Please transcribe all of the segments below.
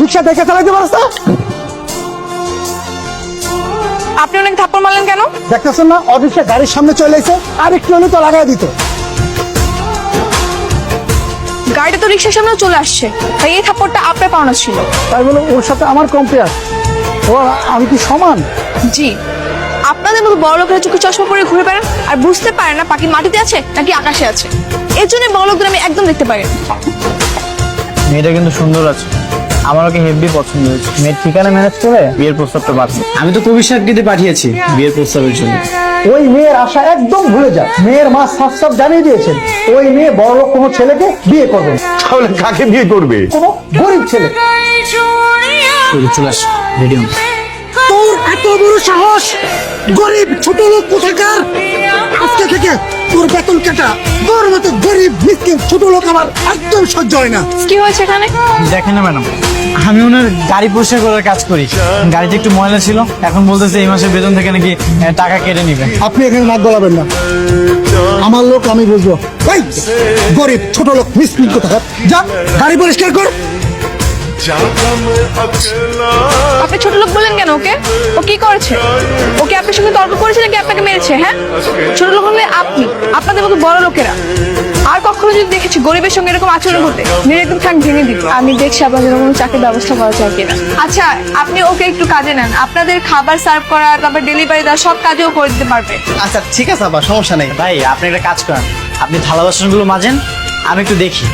রিক্সা দেখে চালাইতে পারছ না? আপনি অনেক থাপ্পড় মারলেন কেন? দেখতেছেন না অফিসে গাড়ির সামনে চলে এসে আর একটু হলে তো লাগাই দিত। গাড়িটা তো রিক্সার সামনেও চলে আসছে, তাই এই থাপ্পড়টা আপনার পাওনা ছিল। তাই বলে ওর সাথে আমার কম্পেয়ার? ও আমি কি সমান? জি, আপনাদের মতো বড় লোকেরা চোখে চশমা পরে ঘুরে বেড়ান আর বুঝতে পারেন না পাখি মাটিতে আছে নাকি আকাশে আছে। এর জন্য বড় লোকদের আমি একদম দেখতে পারি না। মেয়েটা কিন্তু সুন্দর আছে, আমার ওকে হেভি পছন্দ হয়েছে। মেয়ের ঠিকানা ম্যানেজ করে বিয়ের প্রস্তাবটা পাচ্ছি। আমি তো কবি সাক্ষীতে পাঠিয়েছি বিয়ের প্রস্তাবের জন্য। ওই মেয়ের আশা একদম ভুলে যা। মেয়ের মা সাফ সাফ জানিয়ে দিয়েছেন ওই মেয়ে বড় লোক কোনো ছেলেকে বিয়ে করবে না। তাহলে কাকে বিয়ে করবে? কোনো গরিব ছেলে। চলে আস, রেডি হন। তোর এত বড় সাহস! গরিব ছোট লোক কোথাকার! আজকে থেকে তোর বেতন কাটা। তোর মতো গরিব মিসকিন ছোট লোক আমার একদম সহ্য হয় না। কি হয়েছে এখানে? দেখেন না ম্যাডাম, আমি ওনার গাড়ি পরিষ্কার করার কাজ করি। গাড়িতে একটু ময়লা ছিল, এখন বলতেছে এই মাসের বেতন থেকে নাকি টাকা কেটে নিবে। আপনি এখানে নাক গলাবেন না, আমার লোক আমি বুঝবো। এই গরিব ছোট লোক মিসকিন কোথাকার, যা গাড়ি পরিষ্কার কর। আপনি ছোট লোক বললেন কেন ওকে? ও কি করেছে? ওকে আপনার সঙ্গে তর্ক করেছে নাকি আপনাকে মেরেছে? হ্যাঁ, ছোট লোক হলে আপনি, আপনাদের মতো বড় লোকেরা। আর কখনো যদি দেখেছি গরিবের সঙ্গে এরকম আচরণ করতে, মেরে একদম ঠ্যাং ভেঙে দিত। আমি দেখছি আপনাদের কোনো চাকরির ব্যবস্থা করা যায় কিনা। আচ্ছা, আপনি ওকে একটু কাজে নেন, আপনাদের খাবার সার্ভ করা, তারপর ডেলিভারি দেওয়া সব কাজেও করে দিতে পারবে। আচ্ছা ঠিক আছে আবার, সমস্যা নেই। ভাই আপনি একটা কাজ করেন, আপনি থালা বাসনগুলো মাজেন, আমি একটু দেখি।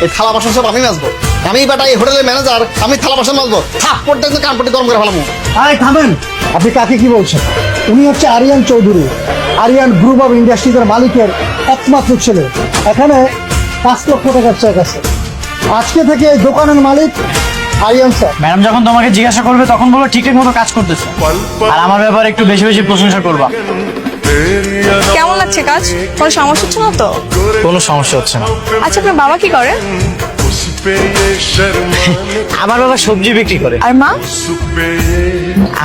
এই থালা বাসন সব আমি মাজবো। আমি বেটা এই হোটেলের ম্যানেজার, আমি থালা বাসন মাজবো। থাপ্পড় দেখতে কানপট্টি গরম করে ফেলামু। আরে থামেন, আপনি কাকে কি বলছেন? উনি হচ্ছে আরিয়ান চৌধুরী, আরিয়ান গ্রুপ অফ ইন্ডাস্ট্রিজের মালিকের একমাত্র ছেলে। এখানে 5 লক্ষ টাকার চেক আছে। আজকে থেকে এই দোকানের মালিক আরিয়ান স্যার। ম্যাডাম যখন তোমাকে জিজ্ঞাসা করবে তখন বলো ঠিকঠাক মতো কাজ করতেছে, আর আমার ব্যাপারে একটু বেশি বেশি প্রশংসা করবা। কেমন লাগছে কাজ? কোনো সমস্যা হচ্ছে না তো? কোনো সমস্যা হচ্ছে না। আচ্ছা, আপনার বাবা কি করে? আমার বাবা সবজি বিক্রি করে, আর মা?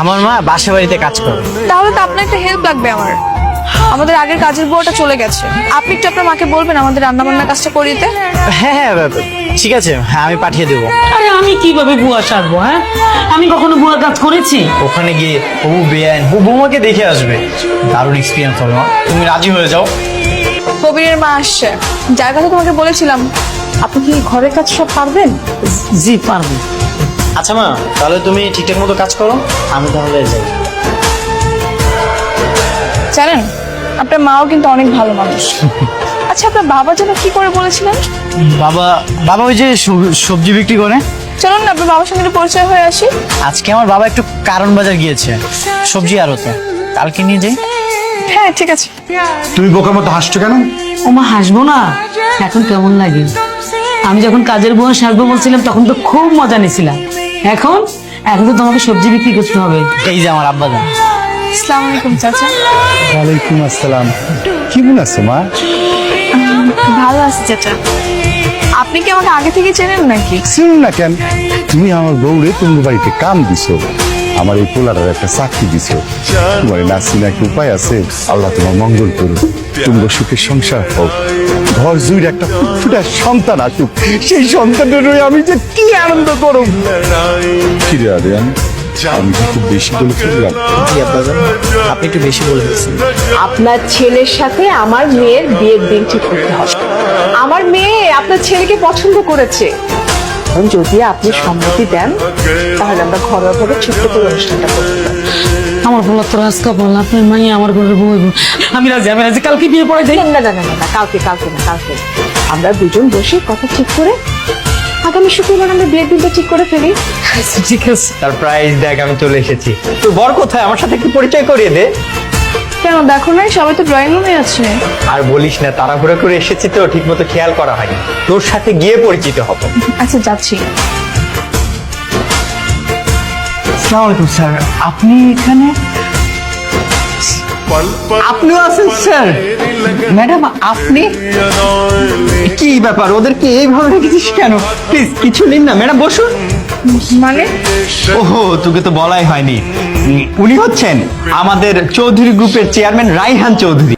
আমার মা বাসা বাড়িতে কাজ করে। তাহলে তো আপনার একটা হেল্প লাগবে আমার। আমাদের আগের কাজের বউটা চলে গেছে, আপনি একটু আপনার মাকে বলবেন আমাদের রান্না বান্নার কাজটা করিয়ে দিতে। হ্যাঁ হ্যাঁ ঠিক আছে, হ্যাঁ আমি পাঠিয়ে দেবো। আরে আমি কিভাবে বুয়া সারবো? হ্যাঁ, আমি কখনো বুয়া কাজ করেছি? ওখানে গিয়ে হবু বেআইন বৌমাকে দেখে আসবে, দারুণ এক্সপিরিয়েন্স হবে। মা তুমি রাজি হয়ে যাও। কবিরের মা আসছে, যার কথা তোমাকে বলেছিলাম। আপনি কি ঘরের কাজ সব পারবেন? জি পারবো। আচ্ছা মা, তাহলে তুমি ঠিকঠাক মতো কাজ করো, আমি তাহলে যাই। জানেন, আপনার মাও কিন্তু অনেক ভালো মানুষ। আচ্ছা, আপনার বাবা যেন কি করে বলেছিলেন? বাবা বাবা ওই যে সবজি বিক্রি করে। চলুন না আপনার বাবার সঙ্গে একটু পরিচয় হয়ে আসি। আজকে আমার বাবা একটু কারণ বাজার গিয়েছে সবজি আড়তে, কালকে নিয়ে যাই। হ্যাঁ ঠিক আছে। তুমি বোকার মতো হাসছো কেন? ওমা হাসবো না? এখন কেমন লাগে? আমি যখন কাজের বুয়া সারবো বলছিলাম তখন তো খুব মজা নিয়েছিলাম। এখন এখন তো তোমাকে সবজি বিক্রি করতে হবে। এই যে আমার আব্বা যান। আসসালামু আলাইকুম চাচা। ওয়ালাইকুম আসসালাম। কেমন আছো মা? ভালো আছি চাচা। আপনি কি আমাকে আগে থেকে চেনেন নাকি? চিনি না কেন? তুমি আমার বউরে তুমি বাড়িতে কাম দিছো, আমার এই পোলাটার একটা চাকরি দিছো। তোমার না চিনা কি উপায় আছে? আল্লাহ তোমার মঙ্গল করুক, তোমার সুখের সংসার হোক, ঘর জুড়ে একটা ফুটফুটা সন্তান আসুক। সেই সন্তানের হয়ে আমি যে কি আনন্দ করব। কি রে আরিয়ান, আমি কি খুব বেশি বলে ফেললাম? জি আব্বা যান, আপনি একটু বেশি বলে ফেলছেন। আপনার ছেলের সাথে আমার মেয়ের বিয়ের দিন ঠিক করতে হবে। আমার মেয়ে আপনার ছেলেকে পছন্দ করেছে। এখন যদি আপনি সম্মতি দেন তাহলে আমরা ঘরোয়া ভাবে ছোট্ট করে অনুষ্ঠানটা করতে পারি। আমার বলা তো রাজ কাপড়, আপনার মাই আমার ঘরে বউ হইব। আমি রাজি, আমি রাজি। কালকে বিয়ে পড়াই যাই। না না না না না, কালকে কালকে না, কালকে আমরা দুজন বসে কথা ঠিক করে আগামী শুক্রবার আমরা বিয়ের দিনটা ঠিক করে ফেলি। আচ্ছা, ঠিক আছে। সারপ্রাইজ দেখ, আমি চলে এসেছি। তো বর কোথায়? আমার সাথে একটু পরিচয় করিয়ে দে। কেন দেখো নাই? সবাই তো ড্রয়িং রুমে আছে। আর বলিস না, তাড়াহুড়ো করে এসেছি তো ঠিক মতো খেয়াল করা হয়নি। তোর সাথে গিয়ে পরিচিত হব। আচ্ছা যাচ্ছি। আসসালামু আলাইকুম স্যার, আপনি এখানে? আপনিও আছেন স্যার? ম্যাডাম আপনি? কি ব্যাপার, ওদেরকে এইভাবে রেখেছিস কেন? প্লিজ কিছু নিন না। ম্যাডাম বসুন। মানে? ওহো, তোকে তো বলাই হয়নি। উনি হচ্ছেন আমাদের চৌধুরী গ্রুপের চেয়ারম্যান রাইহান চৌধুরী।